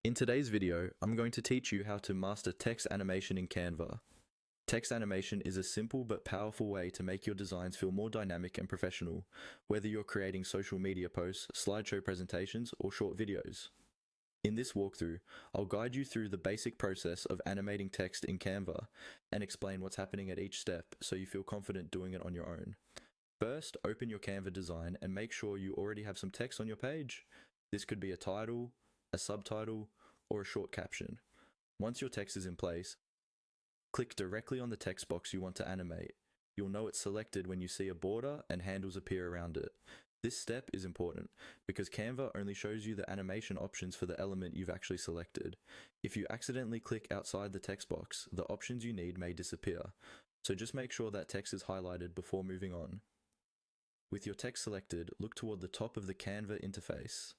In today's video, I'm going to teach you how to master text animation in Canva. Text animation is a simple but powerful way to make your designs feel more dynamic and professional, whether you're creating social media posts, slideshow presentations, or short videos. In this walkthrough, I'll guide you through the basic process of animating text in Canva and explain what's happening at each step so you feel confident doing it on your own. First, open your Canva design and make sure you already have some text on your page. This could be a title, a subtitle, or a short caption. Once your text is in place, click directly on the text box you want to animate. You'll know it's selected when you see a border and handles appear around it. This step is important because Canva only shows you the animation options for the element you've actually selected. If you accidentally click outside the text box, the options you need may disappear, so just make sure that text is highlighted before moving on. With your text selected, look toward the top of the Canva interface.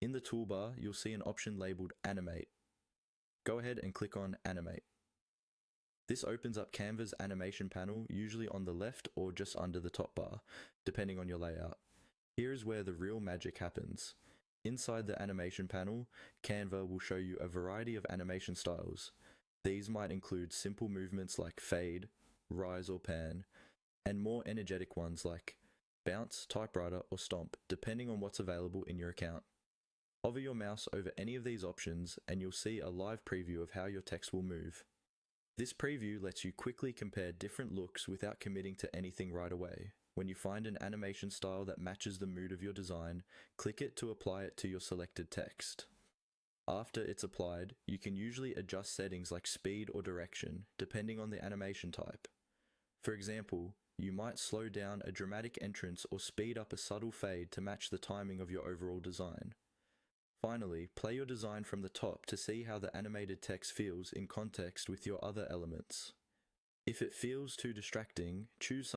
In the toolbar, you'll see an option labeled Animate. Go ahead and click on Animate. This opens up Canva's animation panel, usually on the left or just under the top bar, depending on your layout. Here is where the real magic happens. Inside the animation panel, Canva will show you a variety of animation styles. These might include simple movements like fade, rise or pan, and more energetic ones like bounce, typewriter, or stomp, depending on what's available in your account. Hover your mouse over any of these options and you'll see a live preview of how your text will move. This preview lets you quickly compare different looks without committing to anything right away. When you find an animation style that matches the mood of your design, click it to apply it to your selected text. After it's applied, you can usually adjust settings like speed or direction, depending on the animation type. For example, you might slow down a dramatic entrance or speed up a subtle fade to match the timing of your overall design. Finally, play your design from the top to see how the animated text feels in context with your other elements. If it feels too distracting, choose